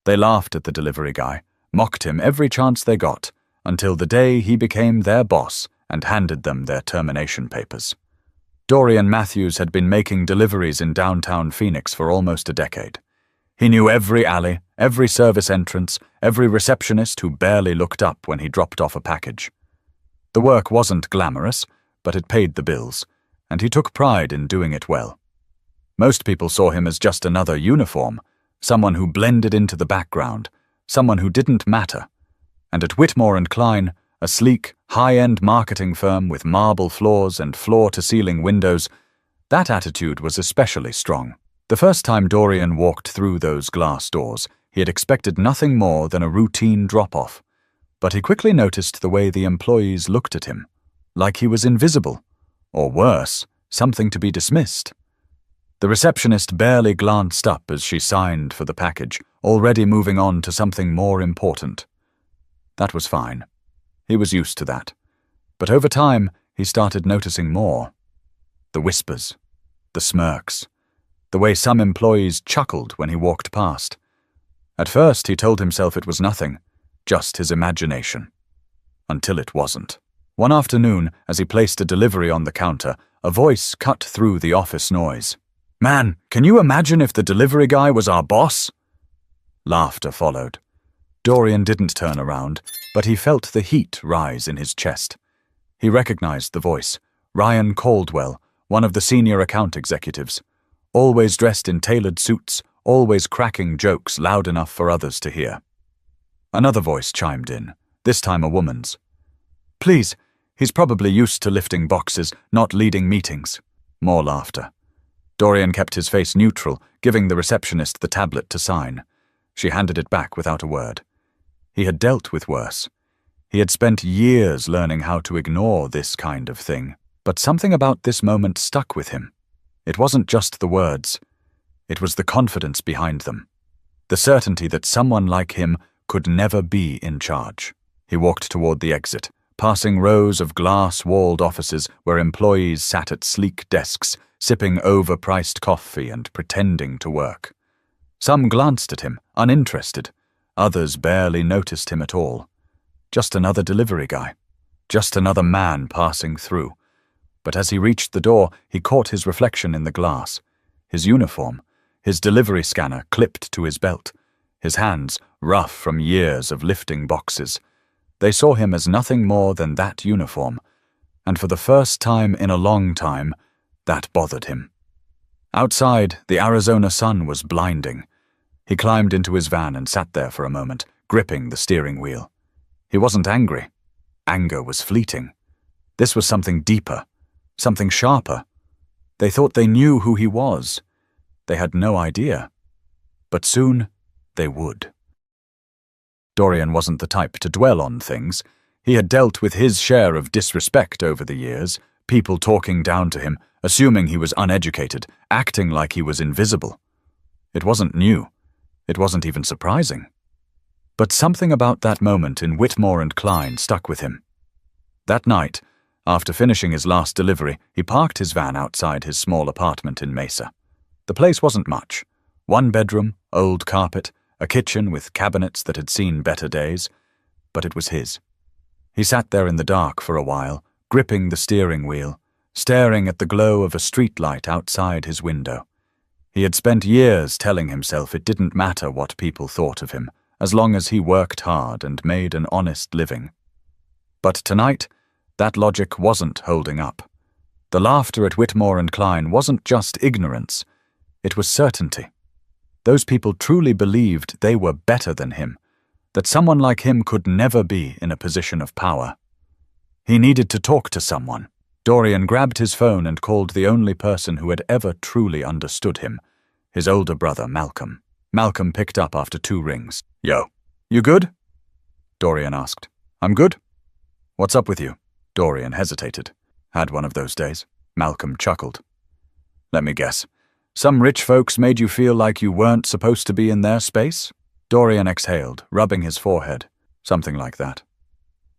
They laughed at the delivery guy, mocked him every chance they got, until the day he became their boss and handed them their termination papers. Dorian Matthews had been making deliveries in downtown Phoenix for almost a decade. He knew every alley, every service entrance, every receptionist who barely looked up when he dropped off a package. The work wasn't glamorous, but it paid the bills, and he took pride in doing it well. Most people saw him as just another uniform, someone who blended into the background, someone who didn't matter. And at Whitmore & Klein, a sleek, high-end marketing firm with marble floors and floor-to-ceiling windows, that attitude was especially strong. The first time Dorian walked through those glass doors, he had expected nothing more than a routine drop-off. But he quickly noticed the way the employees looked at him, like he was invisible, or worse, something to be dismissed. The receptionist barely glanced up as she signed for the package, already moving on to something more important. That was fine. He was used to that. But over time, he started noticing more. The whispers, the smirks, the way some employees chuckled when he walked past. At first, he told himself it was nothing, just his imagination. Until it wasn't. One afternoon, as he placed a delivery on the counter, a voice cut through the office noise. "Man, can you imagine if the delivery guy was our boss?" Laughter followed. Dorian didn't turn around, but he felt the heat rise in his chest. He recognized the voice. Ryan Caldwell, one of the senior account executives. Always dressed in tailored suits, always cracking jokes loud enough for others to hear. Another voice chimed in, this time a woman's. "Please, he's probably used to lifting boxes, not leading meetings." More laughter. Dorian kept his face neutral, giving the receptionist the tablet to sign. She handed it back without a word. He had dealt with worse. He had spent years learning how to ignore this kind of thing, but something about this moment stuck with him. It wasn't just the words. It was the confidence behind them. The certainty that someone like him could never be in charge. He walked toward the exit, passing rows of glass-walled offices where employees sat at sleek desks, sipping overpriced coffee and pretending to work. Some glanced at him, uninterested. Others barely noticed him at all. Just another delivery guy. Just another man passing through. But as he reached the door, he caught his reflection in the glass. His uniform, his delivery scanner clipped to his belt, his hands rough from years of lifting boxes. They saw him as nothing more than that uniform, and for the first time in a long time, that bothered him. Outside, the Arizona sun was blinding. He climbed into his van and sat there for a moment, gripping the steering wheel. He wasn't angry. Anger was fleeting. This was something deeper, something sharper. They thought they knew who he was. They had no idea. But soon, they would. Dorian wasn't the type to dwell on things. He had dealt with his share of disrespect over the years, people talking down to him, assuming he was uneducated, acting like he was invisible. It wasn't new. It wasn't even surprising. But something about that moment in Whitmore & Klein stuck with him. That night, after finishing his last delivery, he parked his van outside his small apartment in Mesa. The place wasn't much. One bedroom, old carpet, a kitchen with cabinets that had seen better days, but it was his. He sat there in the dark for a while, gripping the steering wheel, staring at the glow of a streetlight outside his window. He had spent years telling himself it didn't matter what people thought of him, as long as he worked hard and made an honest living. But tonight, that logic wasn't holding up. The laughter at Whitmore & Klein wasn't just ignorance, it was certainty. Those people truly believed they were better than him, that someone like him could never be in a position of power. He needed to talk to someone. Dorian grabbed his phone and called the only person who had ever truly understood him, his older brother, Malcolm. Malcolm picked up after 2 rings. "Yo, you good?" Dorian asked. "I'm good." "What's up with you?" Dorian hesitated. "Had one of those days." Malcolm chuckled. "Let me guess. Some rich folks made you feel like you weren't supposed to be in their space?" Dorian exhaled, rubbing his forehead. "Something like that."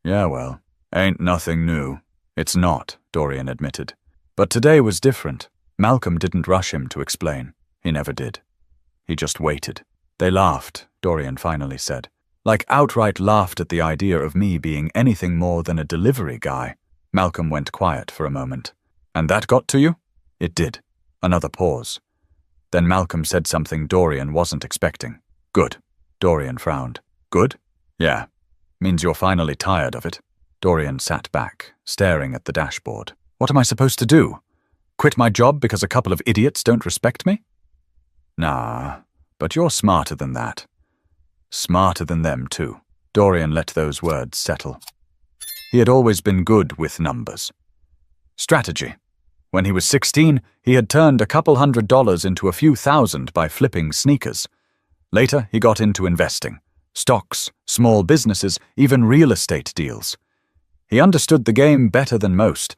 "Yeah, well, ain't nothing new." "It's not," Dorian admitted. But today was different. Malcolm didn't rush him to explain. He never did. He just waited. They laughed, Dorian finally said. Like outright laughed at the idea of me being anything more than a delivery guy. Malcolm went quiet for a moment. And that got to you? It did. Another pause. Then Malcolm said something Dorian wasn't expecting. Good. Dorian frowned. Good? Yeah. Means you're finally tired of it. Dorian sat back, staring at the dashboard. What am I supposed to do? Quit my job because a couple of idiots don't respect me? Nah, but you're smarter than that. Smarter than them, too. Dorian let those words settle. He had always been good with numbers. Strategy. When he was 16, he had turned a couple $100 into a few thousand by flipping sneakers. Later, he got into investing. Stocks, small businesses, even real estate deals. He understood the game better than most,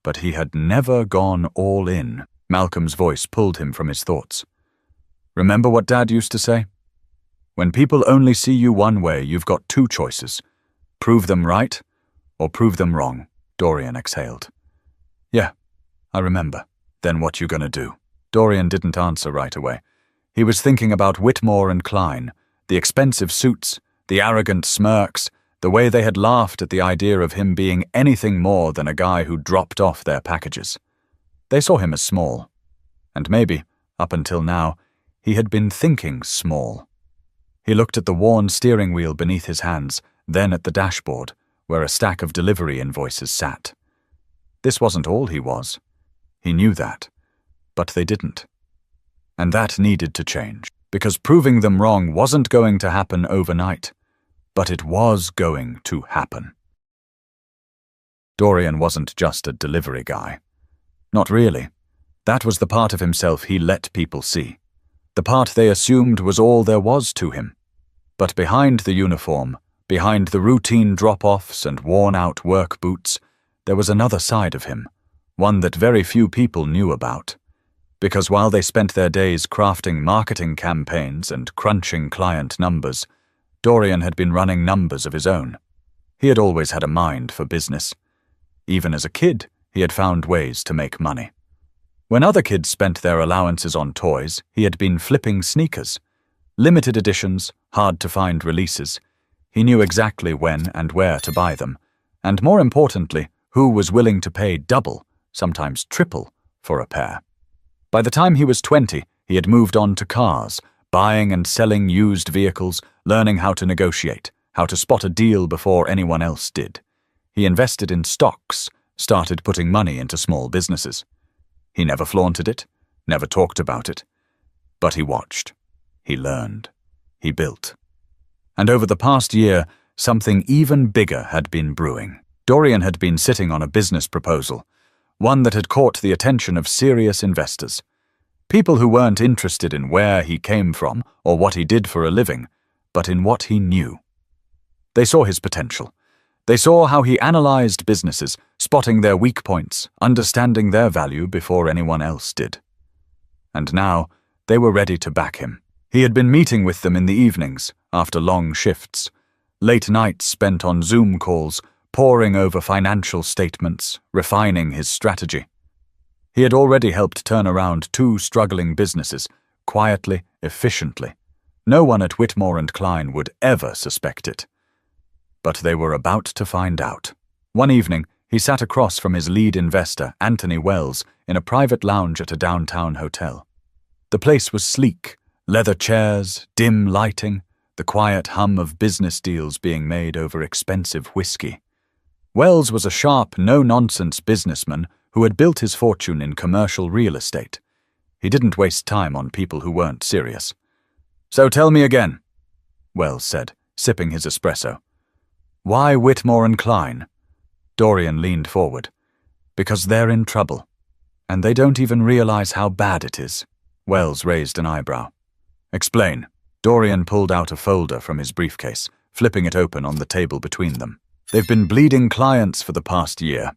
but he had never gone all in. Malcolm's voice pulled him from his thoughts. Remember what Dad used to say? When people only see you one way, you've got two choices. Prove them right, or prove them wrong. Dorian exhaled. Yeah, I remember. Then what you gonna do? Dorian didn't answer right away. He was thinking about Whitmore and Klein, the expensive suits, the arrogant smirks, the way they had laughed at the idea of him being anything more than a guy who dropped off their packages. They saw him as small. And maybe, up until now, he had been thinking small. He looked at the worn steering wheel beneath his hands, then at the dashboard, where a stack of delivery invoices sat. This wasn't all he was. He knew that. But they didn't. And that needed to change, because proving them wrong wasn't going to happen overnight. But it was going to happen. Dorian wasn't just a delivery guy. Not really. That was the part of himself he let people see. The part they assumed was all there was to him. But behind the uniform, behind the routine drop-offs and worn-out work boots, there was another side of him, one that very few people knew about. Because while they spent their days crafting marketing campaigns and crunching client numbers, Dorian had been running numbers of his own. He had always had a mind for business. Even as a kid, he had found ways to make money. When other kids spent their allowances on toys, he had been flipping sneakers. Limited editions, hard-to-find releases. He knew exactly when and where to buy them, and more importantly, who was willing to pay double, sometimes triple, for a pair. By the time he was 20, he had moved on to cars, buying and selling used vehicles, learning how to negotiate, how to spot a deal before anyone else did. He invested in stocks, started putting money into small businesses. He never flaunted it, never talked about it. But he watched. He learned. He built. And over the past year, something even bigger had been brewing. Dorian had been sitting on a business proposal, one that had caught the attention of serious investors. People who weren't interested in where he came from or what he did for a living, but in what he knew. They saw his potential. They saw how he analyzed businesses, spotting their weak points, understanding their value before anyone else did. And now, they were ready to back him. He had been meeting with them in the evenings, after long shifts, late nights spent on Zoom calls, poring over financial statements, refining his strategy. He had already helped turn around 2 struggling businesses, quietly, efficiently. No one at Whitmore and Klein would ever suspect it. But they were about to find out. One evening, he sat across from his lead investor, Anthony Wells, in a private lounge at a downtown hotel. The place was sleek, leather chairs, dim lighting, the quiet hum of business deals being made over expensive whiskey. Wells was a sharp, no-nonsense businessman who had built his fortune in commercial real estate. He didn't waste time on people who weren't serious. "So tell me again," Wells said, sipping his espresso. "Why Whitmore and Klein?" Dorian leaned forward. "Because they're in trouble. And they don't even realize how bad it is." Wells raised an eyebrow. "Explain." Dorian pulled out a folder from his briefcase, flipping it open on the table between them. "They've been bleeding clients for the past year.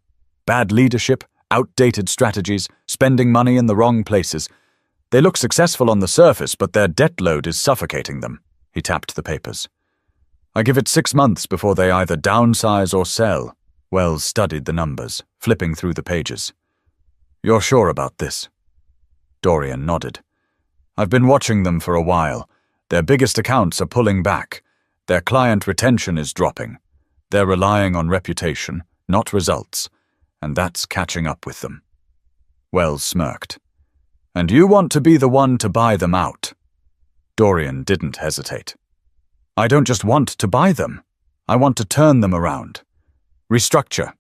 Bad leadership, outdated strategies, spending money in the wrong places. They look successful on the surface, but their debt load is suffocating them." He tapped the papers. "I give it 6 months before they either downsize or sell." Wells studied the numbers, flipping through the pages. "You're sure about this?" Dorian nodded. "I've been watching them for a while. Their biggest accounts are pulling back. Their client retention is dropping. They're relying on reputation, not results, and that's catching up with them. Wells smirked. And you want to be the one to buy them out? Dorian didn't hesitate. I don't just want to buy them. I want to turn them around. Restructure.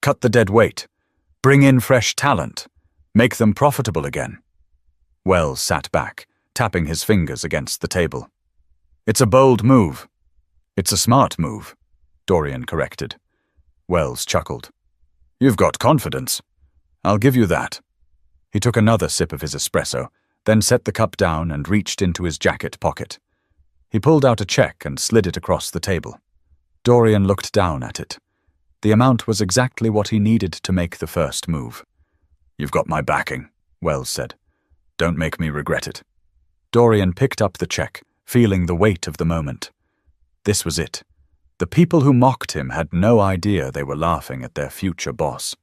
Cut the dead weight. Bring in fresh talent. Make them profitable again. Wells sat back, tapping his fingers against the table. It's a bold move. It's a smart move, Dorian corrected. Wells chuckled. You've got confidence. I'll give you that. He took another sip of his espresso, then set the cup down and reached into his jacket pocket. He pulled out a check and slid it across the table. Dorian looked down at it. The amount was exactly what he needed to make the first move. You've got my backing, Wells said. Don't make me regret it. Dorian picked up the check, feeling the weight of the moment. This was it. The people who mocked him had no idea they were laughing at their future boss.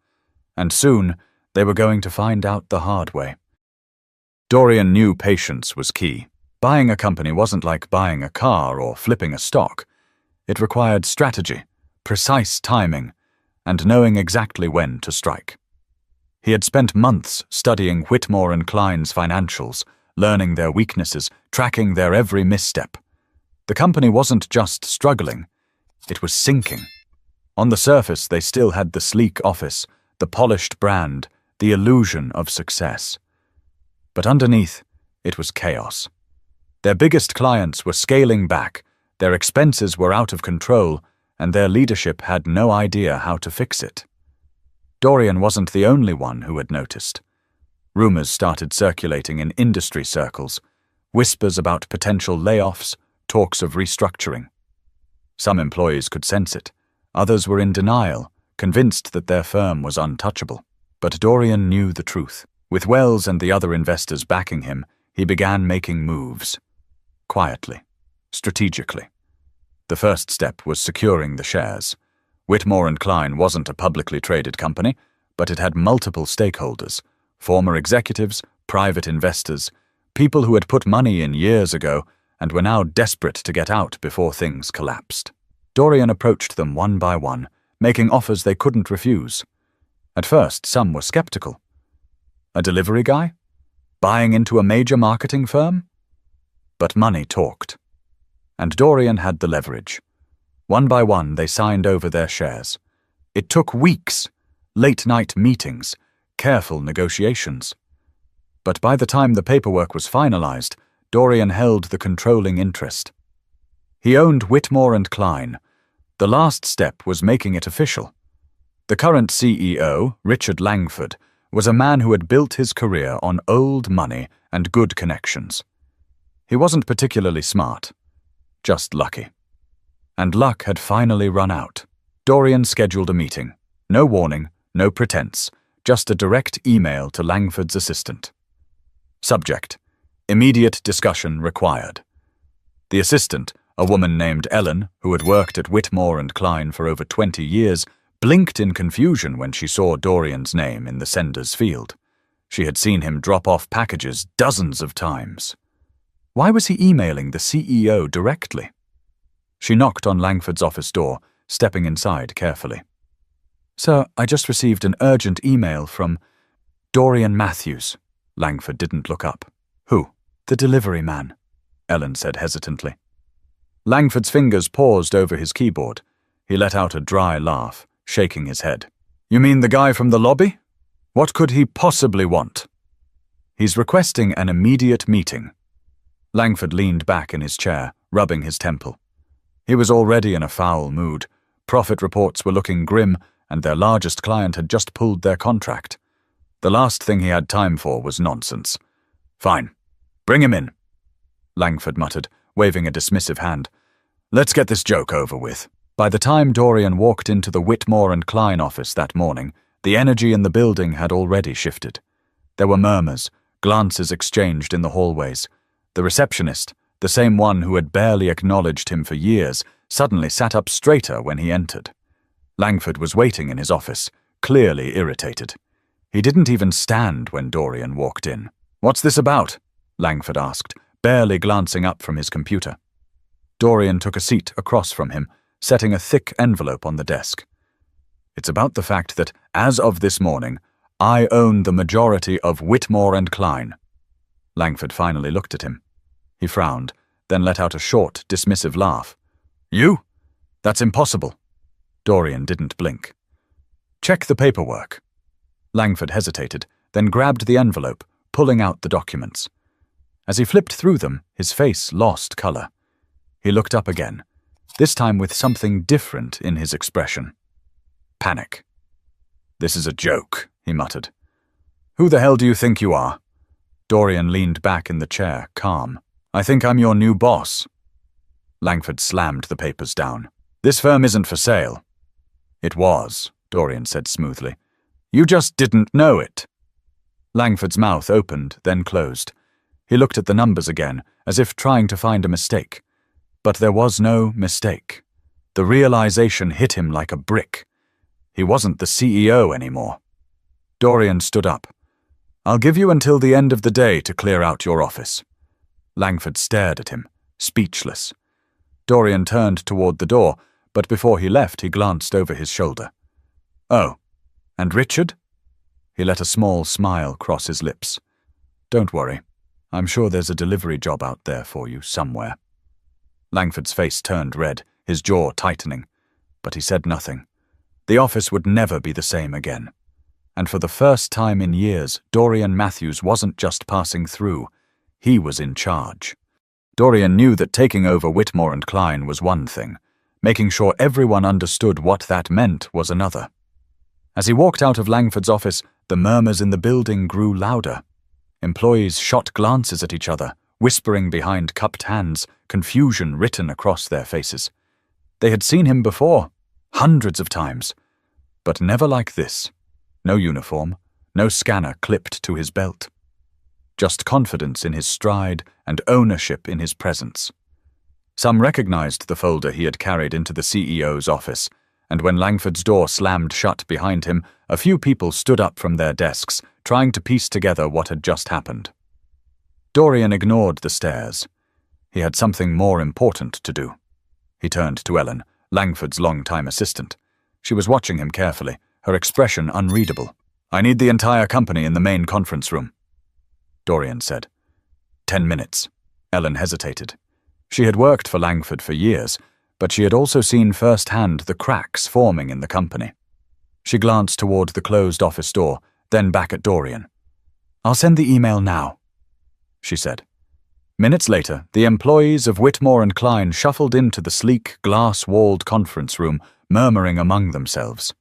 And soon, they were going to find out the hard way. Dorian knew patience was key. Buying a company wasn't like buying a car or flipping a stock. It required strategy, precise timing, and knowing exactly when to strike. He had spent months studying Whitmore and Klein's financials, learning their weaknesses, tracking their every misstep. The company wasn't just struggling, it was sinking. On the surface, they still had the sleek office, the polished brand, the illusion of success. But underneath, it was chaos. Their biggest clients were scaling back, their expenses were out of control, and their leadership had no idea how to fix it. Dorian wasn't the only one who had noticed. Rumors started circulating in industry circles, whispers about potential layoffs, talks of restructuring. Some employees could sense it, others were in denial, convinced that their firm was untouchable. But Dorian knew the truth. With Wells and the other investors backing him, he began making moves. Quietly, strategically. The first step was securing the shares. Whitmore and Klein wasn't a publicly traded company, but it had multiple stakeholders, former executives, private investors, people who had put money in years ago and were now desperate to get out before things collapsed. Dorian approached them one by one, making offers they couldn't refuse. At first, some were skeptical. A delivery guy? Buying into a major marketing firm? But money talked. And Dorian had the leverage. One by one, they signed over their shares. It took weeks, late-night meetings, careful negotiations. But by the time the paperwork was finalized, Dorian held the controlling interest. He owned Whitmore and Klein. The last step was making it official. The current CEO, Richard Langford, was a man who had built his career on old money and good connections. He wasn't particularly smart, just lucky. And luck had finally run out. Dorian scheduled a meeting. No warning, no pretense, just a direct email to Langford's assistant. Subject: immediate discussion required. The assistant, a woman named Ellen, who had worked at Whitmore and Klein for over 20 years, blinked in confusion when she saw Dorian's name in the sender's field. She had seen him drop off packages dozens of times. Why was he emailing the CEO directly? She knocked on Langford's office door, stepping inside carefully. Sir, I just received an urgent email from Dorian Matthews. Langford didn't look up. Who? The delivery man, Ellen said hesitantly. Langford's fingers paused over his keyboard. He let out a dry laugh, shaking his head. You mean the guy from the lobby? What could he possibly want? He's requesting an immediate meeting. Langford leaned back in his chair, rubbing his temple. He was already in a foul mood. Profit reports were looking grim, and their largest client had just pulled their contract. The last thing he had time for was nonsense. Fine. Bring him in, Langford muttered, waving a dismissive hand. Let's get this joke over with. By the time Dorian walked into the Whitmore and Klein office that morning, the energy in the building had already shifted. There were murmurs, glances exchanged in the hallways. The receptionist, the same one who had barely acknowledged him for years, suddenly sat up straighter when he entered. Langford was waiting in his office, clearly irritated. He didn't even stand when Dorian walked in. What's this about? Langford asked, barely glancing up from his computer. Dorian took a seat across from him, setting a thick envelope on the desk. It's about the fact that, as of this morning, I own the majority of Whitmore and Klein. Langford finally looked at him. He frowned, then let out a short, dismissive laugh. You? That's impossible. Dorian didn't blink. Check the paperwork. Langford hesitated, then grabbed the envelope, pulling out the documents. As he flipped through them, his face lost color. He looked up again, this time with something different in his expression. Panic. This is a joke, he muttered. Who the hell do you think you are? Dorian leaned back in the chair, calm. I think I'm your new boss. Langford slammed the papers down. This firm isn't for sale. It was, Dorian said smoothly. You just didn't know it. Langford's mouth opened, then closed. He looked at the numbers again, as if trying to find a mistake. But there was no mistake. The realization hit him like a brick. He wasn't the CEO anymore. Dorian stood up. I'll give you until the end of the day to clear out your office. Langford stared at him, speechless. Dorian turned toward the door, but before he left he glanced over his shoulder. Oh, and Richard? He let a small smile cross his lips. Don't worry. I'm sure there's a delivery job out there for you somewhere. Langford's face turned red, his jaw tightening, but he said nothing. The office would never be the same again. And for the first time in years, Dorian Matthews wasn't just passing through. He was in charge. Dorian knew that taking over Whitmore and Klein was one thing. Making sure everyone understood what that meant was another. As he walked out of Langford's office, the murmurs in the building grew louder. Employees shot glances at each other, whispering behind cupped hands, confusion written across their faces. They had seen him before, hundreds of times, but never like this. No uniform, no scanner clipped to his belt. Just confidence in his stride and ownership in his presence. Some recognized the folder he had carried into the CEO's office, and when Langford's door slammed shut behind him, a few people stood up from their desks, trying to piece together what had just happened. Dorian ignored the stares. He had something more important to do. He turned to Ellen, Langford's longtime assistant. She was watching him carefully, her expression unreadable. I need the entire company in the main conference room, Dorian said. 10 minutes. Ellen hesitated. She had worked for Langford for years, but she had also seen firsthand the cracks forming in the company. She glanced toward the closed office door, then back at Dorian. I'll send the email now, she said. Minutes later, the employees of Whitmore and Klein shuffled into the sleek, glass-walled conference room, murmuring among themselves.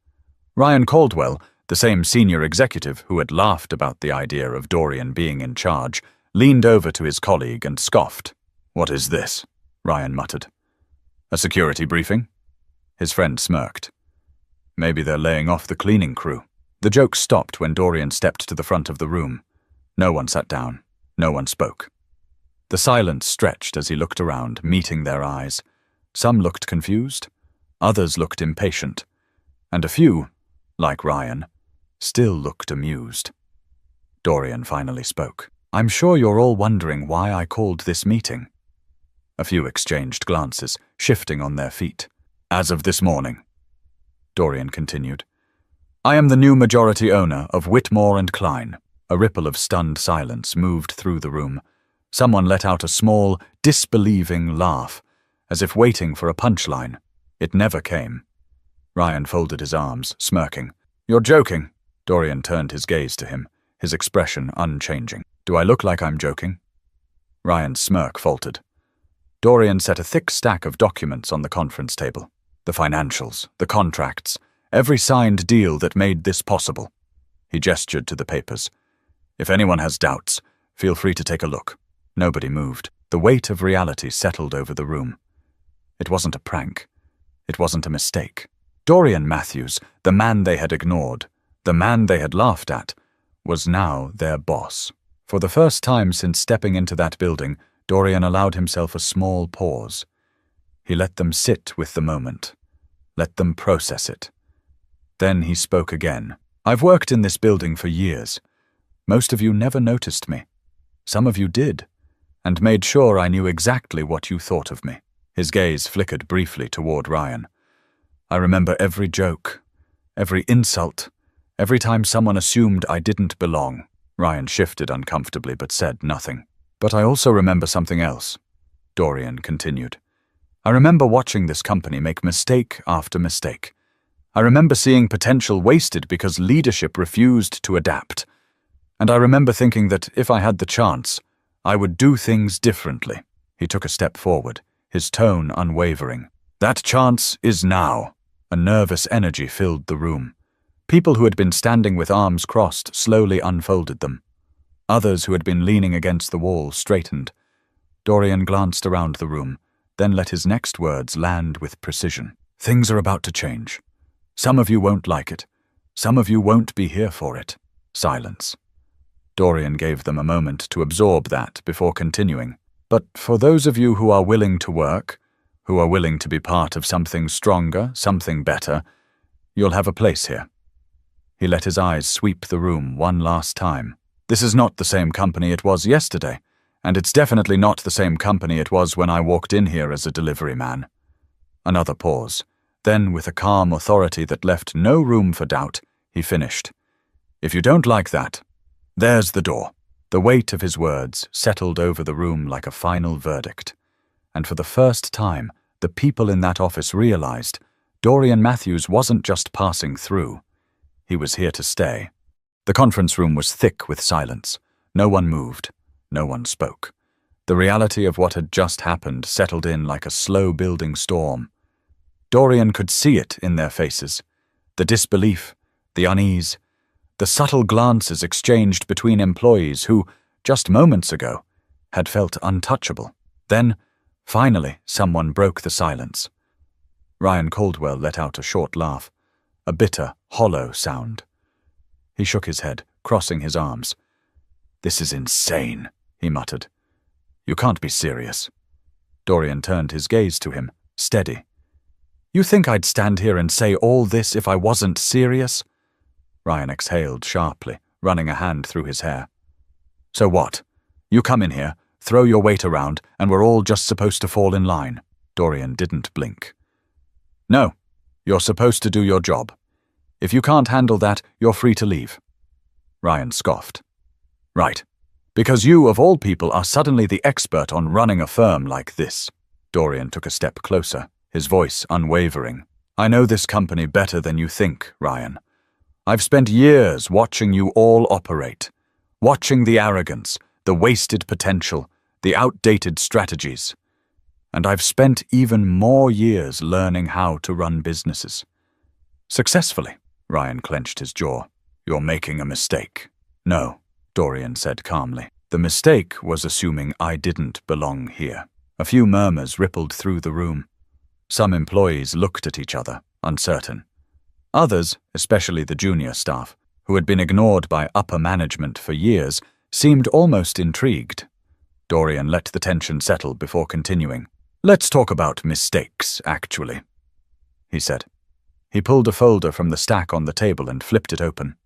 Ryan Caldwell, the same senior executive who had laughed about the idea of Dorian being in charge, leaned over to his colleague and scoffed. What is this? Ryan muttered. A security briefing? His friend smirked. Maybe they're laying off the cleaning crew. The joke stopped when Dorian stepped to the front of the room. No one sat down. No one spoke. The silence stretched as he looked around, meeting their eyes. Some looked confused, others looked impatient, and a few, like Ryan, still looked amused. Dorian finally spoke. I'm sure you're all wondering why I called this meeting. A few exchanged glances, shifting on their feet. As of this morning, Dorian continued, I am the new majority owner of Whitmore and Klein. A ripple of stunned silence moved through the room. Someone let out a small, disbelieving laugh, as if waiting for a punchline. It never came. Ryan folded his arms, smirking. You're joking. Dorian turned his gaze to him, his expression unchanging. Do I look like I'm joking? Ryan's smirk faltered. Dorian set a thick stack of documents on the conference table. The financials, the contracts, every signed deal that made this possible. He gestured to the papers. If anyone has doubts, feel free to take a look. Nobody moved. The weight of reality settled over the room. It wasn't a prank. It wasn't a mistake. Dorian Matthews, the man they had ignored, the man they had laughed at, was now their boss. For the first time since stepping into that building, Dorian allowed himself a small pause. He let them sit with the moment. Let them process it. Then he spoke again. I've worked in this building for years. Most of you never noticed me. Some of you did. and made sure I knew exactly what you thought of me." His gaze flickered briefly toward Ryan. "I remember every joke, every insult, every time someone assumed I didn't belong." Ryan shifted uncomfortably but said nothing. "But I also remember something else," Dorian continued. "I remember watching this company make mistake after mistake. I remember seeing potential wasted because leadership refused to adapt. And I remember thinking that if I had the chance, I would do things differently." He took a step forward, his tone unwavering. "That chance is now." A nervous energy filled the room. People who had been standing with arms crossed slowly unfolded them. Others who had been leaning against the wall straightened. Dorian glanced around the room, then let his next words land with precision. "Things are about to change. Some of you won't like it. Some of you won't be here for it." Silence. Dorian gave them a moment to absorb that before continuing. "But for those of you who are willing to work, who are willing to be part of something stronger, something better, you'll have a place here." He let his eyes sweep the room one last time. "This is not the same company it was yesterday, and it's definitely not the same company it was when I walked in here as a delivery man." Another pause. Then, with a calm authority that left no room for doubt, he finished. "If you don't like that, there's the door." The weight of his words settled over the room like a final verdict. And for the first time, the people in that office realized Dorian Matthews wasn't just passing through. He was here to stay. The conference room was thick with silence. No one moved. No one spoke. The reality of what had just happened settled in like a slow-building storm. Dorian could see it in their faces. The disbelief, the unease, the subtle glances exchanged between employees who, just moments ago, had felt untouchable. Then, finally, someone broke the silence. Ryan Caldwell let out a short laugh, a bitter, hollow sound. He shook his head, crossing his arms. "This is insane," he muttered. "You can't be serious." Dorian turned his gaze to him, steady. "You think I'd stand here and say all this if I wasn't serious?" Ryan exhaled sharply, running a hand through his hair. "So what? You come in here, throw your weight around, and we're all just supposed to fall in line." Dorian didn't blink. "No, you're supposed to do your job. If you can't handle that, you're free to leave." Ryan scoffed. "Right. Because you, of all people, are suddenly the expert on running a firm like this." Dorian took a step closer, his voice unwavering. "I know this company better than you think, Ryan. I've spent years watching you all operate, watching the arrogance, the wasted potential, the outdated strategies. And I've spent even more years learning how to run businesses. Successfully." Ryan clenched his jaw. "You're making a mistake." "No," Dorian said calmly. "The mistake was assuming I didn't belong here." A few murmurs rippled through the room. Some employees looked at each other, uncertain. Others, especially the junior staff, who had been ignored by upper management for years, seemed almost intrigued. Dorian let the tension settle before continuing. "Let's talk about mistakes, actually," he said. He pulled a folder from the stack on the table and flipped it open.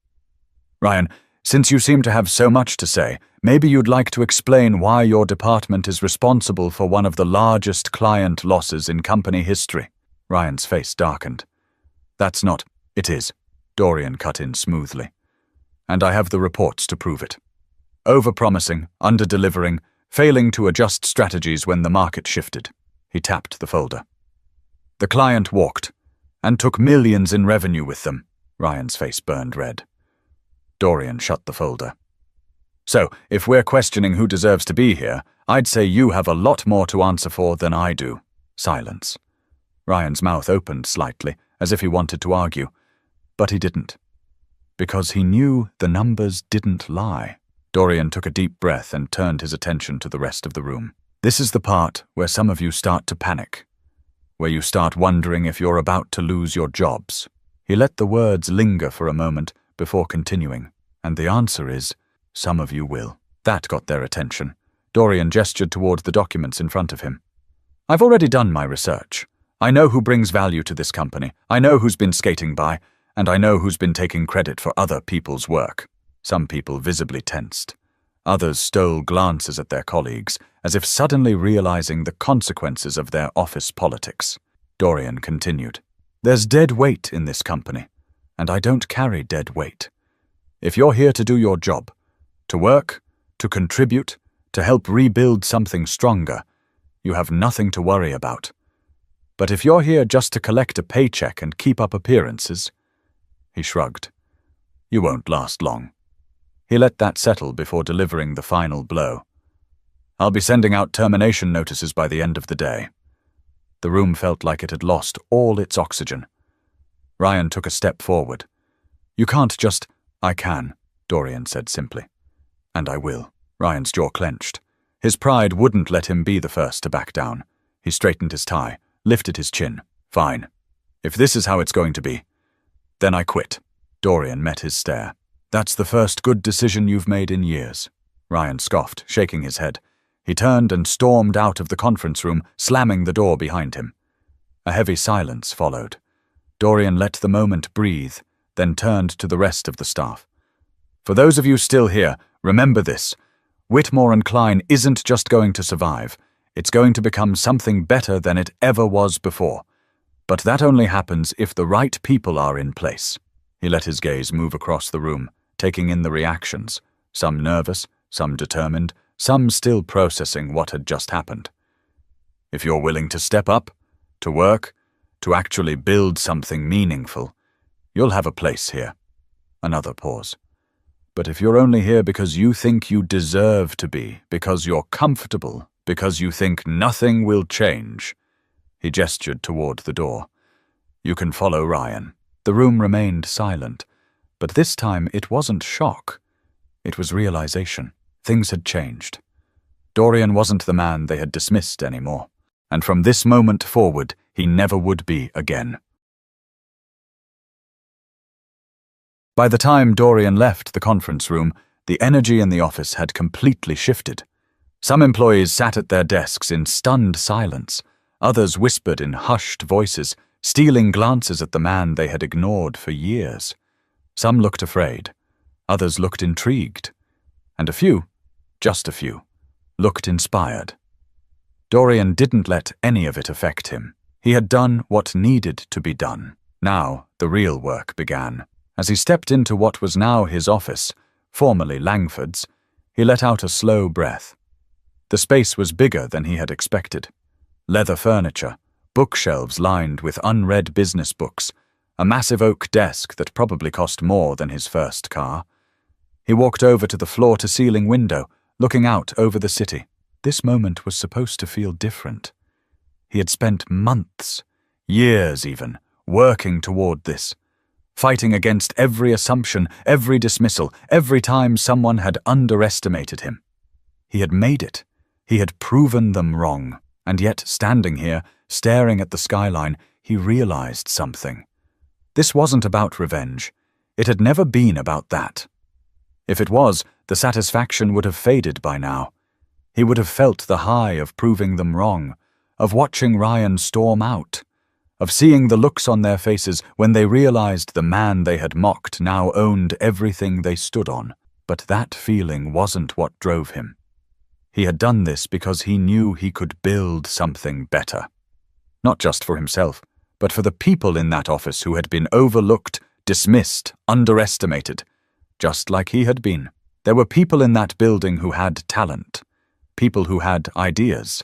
"Ryan, since you seem to have so much to say, maybe you'd like to explain why your department is responsible for one of the largest client losses in company history." Ryan's face darkened. "That's not—" "It is," Dorian cut in smoothly. "And I have the reports to prove it. Over-promising, under-delivering, failing to adjust strategies when the market shifted." He tapped the folder. "The client walked, and took millions in revenue with them." Ryan's face burned red. Dorian shut the folder. "So, if we're questioning who deserves to be here, I'd say you have a lot more to answer for than I do." Silence. Ryan's mouth opened slightly, as if he wanted to argue. But he didn't. Because he knew the numbers didn't lie. Dorian took a deep breath and turned his attention to the rest of the room. "This is the part where some of you start to panic, where you start wondering if you're about to lose your jobs." He let the words linger for a moment before continuing. "And the answer is, some of you will." That got their attention. Dorian gestured toward the documents in front of him. "I've already done my research. I know who brings value to this company. I know who's been skating by, and I know who's been taking credit for other people's work." Some people visibly tensed. Others stole glances at their colleagues, as if suddenly realizing the consequences of their office politics. Dorian continued, "There's dead weight in this company, and I don't carry dead weight. If you're here to do your job, to work, to contribute, to help rebuild something stronger, you have nothing to worry about. But if you're here just to collect a paycheck and keep up appearances," he shrugged, "you won't last long." He let that settle before delivering the final blow. "I'll be sending out termination notices by the end of the day." The room felt like it had lost all its oxygen. Ryan took a step forward. "You can't just—" "I can," Dorian said simply. "And I will." Ryan's jaw clenched. His pride wouldn't let him be the first to back down. He straightened his tie, lifted his chin. "Fine. If this is how it's going to be, then I quit." Dorian met his stare. "That's the first good decision you've made in years," Ryan scoffed, shaking his head. He turned and stormed out of the conference room, slamming the door behind him. A heavy silence followed. Dorian let the moment breathe, then turned to the rest of the staff. "For those of you still here, remember this. Whitmore and Klein isn't just going to survive. It's going to become something better than it ever was before. But that only happens if the right people are in place." He let his gaze move across the room, taking in the reactions, some nervous, some determined, some still processing what had just happened. "If you're willing to step up, to work, to actually build something meaningful, you'll have a place here." Another pause. "But if you're only here because you think you deserve to be, because you're comfortable, because you think nothing will change," he gestured toward the door, "you can follow Ryan." The room remained silent, but this time it wasn't shock. It was realization. Things had changed. Dorian wasn't the man they had dismissed anymore, and from this moment forward, he never would be again. By the time Dorian left the conference room, the energy in the office had completely shifted. Some employees sat at their desks in stunned silence. Others whispered in hushed voices, stealing glances at the man they had ignored for years. Some looked afraid. Others looked intrigued. And a few, just a few, looked inspired. Dorian didn't let any of it affect him. He had done what needed to be done. Now the real work began. As he stepped into what was now his office, formerly Langford's, he let out a slow breath. The space was bigger than he had expected. Leather furniture, bookshelves lined with unread business books, a massive oak desk that probably cost more than his first car. He walked over to the floor-to-ceiling window, looking out over the city. This moment was supposed to feel different. He had spent months, years even, working toward this, fighting against every assumption, every dismissal, every time someone had underestimated him. He had made it. He had proven them wrong. And yet, standing here, staring at the skyline, he realized something. This wasn't about revenge. It had never been about that. If it was, the satisfaction would have faded by now. He would have felt the high of proving them wrong, of watching Ryan storm out, of seeing the looks on their faces when they realized the man they had mocked now owned everything they stood on. But that feeling wasn't what drove him. He had done this because he knew he could build something better. Not just for himself, but for the people in that office who had been overlooked, dismissed, underestimated, just like he had been. There were people in that building who had talent, people who had ideas,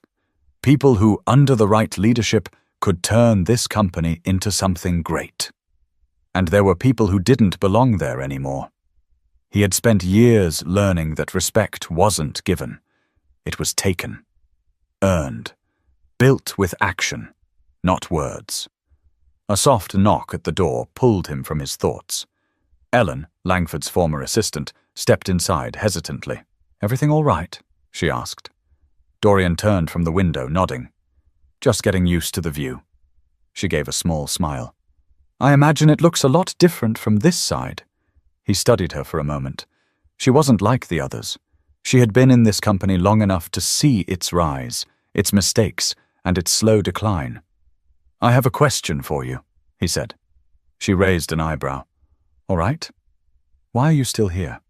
people who, under the right leadership, could turn this company into something great. And there were people who didn't belong there anymore. He had spent years learning that respect wasn't given. It was taken, earned, built with action, not words. A soft knock at the door pulled him from his thoughts. Ellen, Langford's former assistant, stepped inside hesitantly. "Everything all right?" she asked. Dorian turned from the window, nodding. "Just getting used to the view." She gave a small smile. "I imagine it looks a lot different from this side." He studied her for a moment. She wasn't like the others. She had been in this company long enough to see its rise, its mistakes, and its slow decline. "I have a question for you," he said. She raised an eyebrow. "All right. Why are you still here?"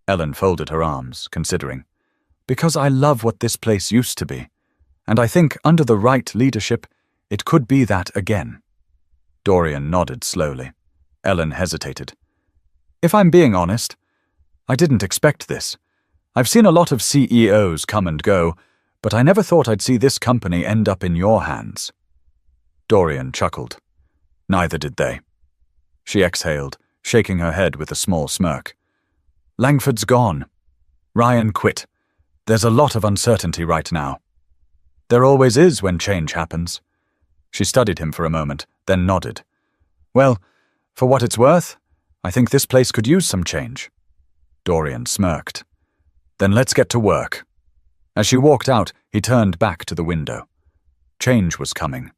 Ellen folded her arms, considering. Because I love what this place used to be, and I think under the right leadership, it could be that again. Dorian nodded slowly. Ellen hesitated. If I'm being honest, I didn't expect this. I've seen a lot of CEOs come and go, but I never thought I'd see this company end up in your hands. Dorian chuckled. Neither did they. She exhaled, shaking her head with a small smirk. Langford's gone. Ryan quit. There's a lot of uncertainty right now. There always is when change happens. She studied him for a moment, then nodded. Well, for what it's worth, I think this place could use some change. Dorian smirked. Then let's get to work. As she walked out, he turned back to the window. Change was coming.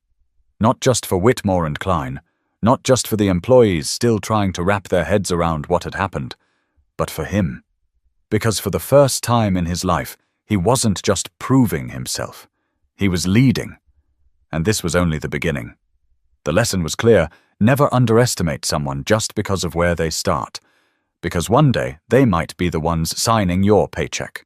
Not just for Whitmore and Klein, not just for the employees still trying to wrap their heads around what had happened, but for him. Because for the first time in his life, he wasn't just proving himself. He was leading. And this was only the beginning. The lesson was clear: never underestimate someone just because of where they start, because one day they might be the ones signing your paycheck.